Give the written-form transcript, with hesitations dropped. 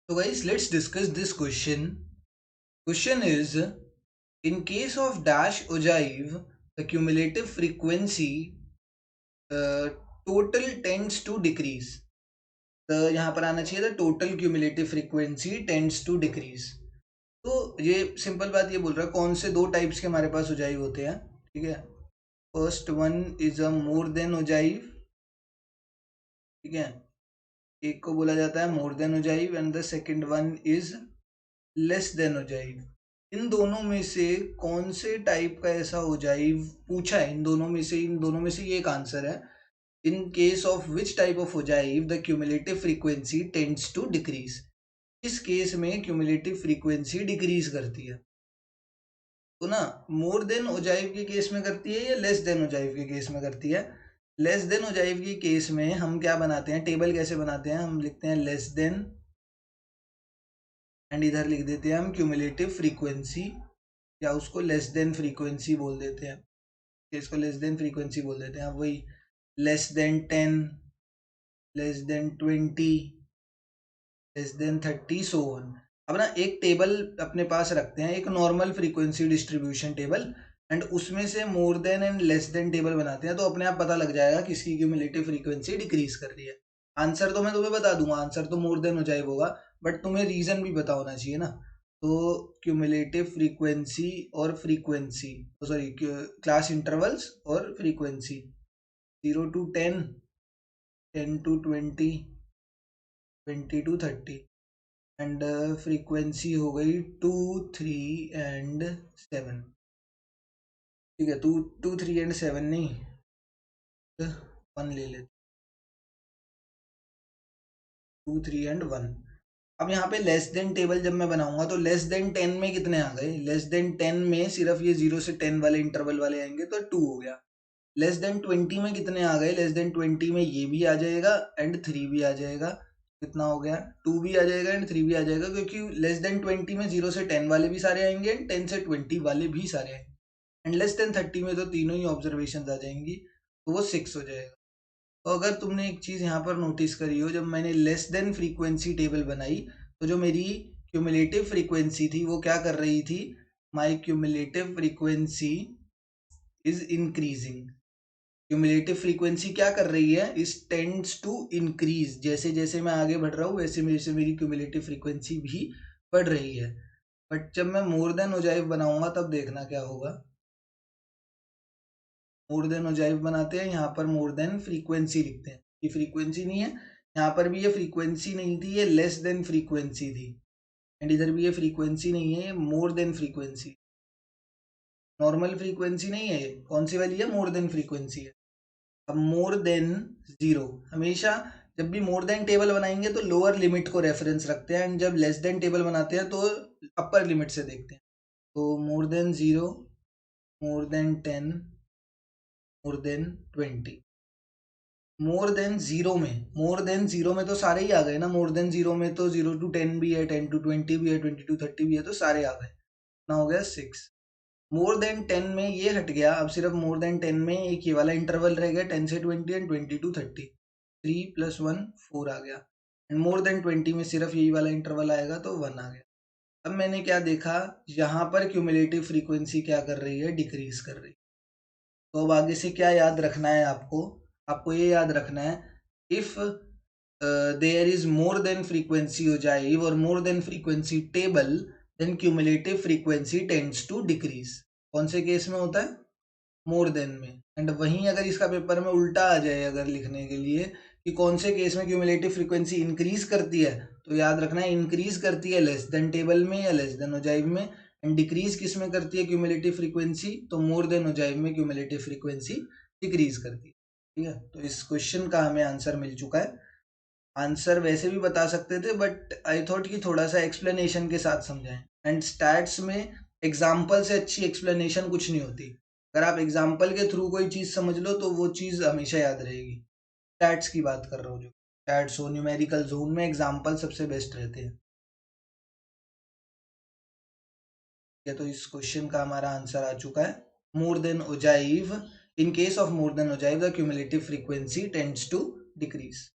So guys, let's discuss this question. Question is, in case of dash ogive, the cumulative frequency uh, total tends to decrease. तो यहाँ पर आना चाहिए था total cumulative frequency tends to decrease. तो ये simple बात ये बोल रहा है कौन से दो टाइप्स के हमारे पास ओजाइव होते हैं. ठीक है. First one is a more than ogive. ठीक है. एक को बोला जाता है more than ogive and the second one is less than ogive. इन दोनों में से कौन से टाइप का ऐसा ओजाइव पूछा है. इन दोनों में से ये एक आंसर है. In case of which type of ogive the cumulative frequency tends to decrease. इस केस में क्यूमुलेटिव फ्रीक्वेंसी डिक्रीज करती है. तो ना मोर देन ओजाइव के केस में करती है या लेस देन ओजाइव के केस में करती है. लेस देन ओजाइव के केस में हम क्या बनाते हैं, टेबल कैसे बनाते हैं, हम लिखते हैं लेस देन एंड इधर लिख देते हैं हम क्यूमुलेटिव फ्रीक्वेंसी या उसको लेस देन फ्रीक्वेंसी बोल देते हैं. इसको लेस देन फ्रीक्वेंसी बोल देते हैं. अब वही less than 10, less than 20, less than 30 so on. अब ना एक टेबल अपने पास रखते हैं, एक normal frequency distribution table, and उसमें से more than and less than table बनाते हैं. तो अपने आप पता लग जाएगा किसकी क्यूमुलेटिव फ्रीक्वेंसी डिक्रीज कर रही है. आंसर तो मैं तुम्हें बता दूंगा, आंसर तो मोर देन हो जाएगा होगा, बट तुम्हें रीजन भी पता होना चाहिए ना. तो क्यूमुलेटिव फ्रीक्वेंसी और फ्रीक्वेंसी, सॉरी क्लास इंटरवल्स और frequency 0 to 10, 10 to 20, 20 to 30 and frequency हो गई 2, 3 एंड 7. ठीक है. 2, 2, 3 एंड 7 नहीं, 1 ले लेते. 2, 3 एंड 1. अब यहाँ पे लेस देन टेबल जब मैं बनाऊंगा तो लेस देन 10 में कितने आ गए, लेस देन 10 में सिर्फ ये 0 से 10 वाले इंटरवल वाले आएंगे तो 2 हो गया. लेस देन 20 में कितने आ गए, लेस देन 20 में ये भी आ जाएगा एंड 3 भी आ जाएगा. कितना हो गया, 2 भी आ जाएगा एंड 3 भी आ जाएगा, क्योंकि लेस देन 20 में 0 से 10 वाले भी सारे आएंगे एंड 10 से 20 वाले भी सारे आएंगे. एंड लेस देन 30 में तो तीनों ही ऑब्जर्वेशन आ जाएंगी, तो वो 6 हो जाएगा. तो अगर तुमने एक चीज़ यहाँ पर नोटिस करी हो, जब मैंने लेस देन फ्रीक्वेंसी टेबल बनाई तो जो मेरी क्यूमुलेटिव फ्रीक्वेंसी थी वो क्या कर रही थी, my cumulative frequency is increasing. Cumulative frequency क्या कर रही है, इस टेंड्स टू इंक्रीज. जैसे जैसे मैं आगे बढ़ रहा हूँ वैसे वैसे मेरी क्यूमुलेटिव फ्रीक्वेंसी भी बढ़ रही है. बट जब मैं मोर देन ओजाइव बनाऊंगा तब देखना क्या होगा. मोर देन ओजाइव बनाते हैं, यहाँ पर मोर देन फ्रीक्वेंसी लिखते हैं. ये फ्रीक्वेंसी नहीं है, यहाँ पर भी ये फ्रीक्वेंसी नहीं थी, ये लेस देन फ्रीक्वेंसी थी. एंड इधर भी ये फ्रीक्वेंसी नहीं है, ये मोर देन फ्रीक्वेंसी. नॉर्मल फ्रीक्वेंसी नहीं है, ये कौन सी वाली है, मोर देन फ्रीक्वेंसी है. अब मोर देन 0, हमेशा जब भी मोर देन टेबल बनाएंगे तो लोअर लिमिट को रेफरेंस रखते हैं, एंड जब लेस देन टेबल बनाते हैं तो अपर लिमिट से देखते हैं. तो more than 0, more than 10, more than 20. More than zero में तो सारे ही आ गए ना. मोर देन जीरो में तो 0 to 10 भी है, 10 to 20 भी है, 20 to 30 भी है, तो सारे आ गए ना. हो गया 6. मोर देन 10 में ये हट गया, अब सिर्फ मोर देन 10 में एक ये वाला इंटरवल रह गया 10 से 20 एंड 20 to 30. 3 + 1 4 आ गया. एंड मोर देन 20 में सिर्फ यही वाला इंटरवल आएगा तो 1 आ गया. अब मैंने क्या देखा, यहाँ पर क्यूमुलेटिव फ्रीक्वेंसी क्या कर रही है, डिक्रीज कर रही है. तो अब आगे से क्या याद रखना है आपको, आपको ये याद रखना है, if there is more than frequency ogive और more than frequency table, then cumulative frequency tends to decrease. कौन से केस में होता है, मोर देन में. एंड वहीं अगर इसका पेपर में उल्टा आ जाए अगर लिखने के लिए कि कौन से केस में क्यूमुलेटिव फ्रीक्वेंसी इंक्रीज करती है, तो याद रखना है इंक्रीज करती है लेस देन टेबल में या लेस देन ओजाइव में, एंड डिक्रीज किस में करती है क्यूमुलेटिव फ्रीक्वेंसी, तो मोर देन ओजाइव में क्यूमुलेटिव फ्रीक्वेंसी डिक्रीज करती है. ठीक है. तो इस क्वेश्चन का हमें आंसर मिल चुका है. आंसर वैसे भी बता सकते थे बट आई थॉट कि थोड़ा सा एक्सप्लेनेशन के साथ समझाएं. एंड स्टैट्स में एग्जाम्पल से अच्छी एक्सप्लेनेशन कुछ नहीं होती. अगर आप एग्जाम्पल के थ्रू कोई चीज़ समझ लो तो वो चीज़ हमेशा याद रहेगी. स्टैट्स की बात कर रहा हूँ, जो स्टैट्स हो, न्यूमेरिकल जोन में एग्जाम्पल सबसे बेस्ट रहते हैं. या तो इस क्वेश्चन का हमारा आंसर आ चुका है, more than ogive. In case of more than ogive the cumulative frequency tends to decrease.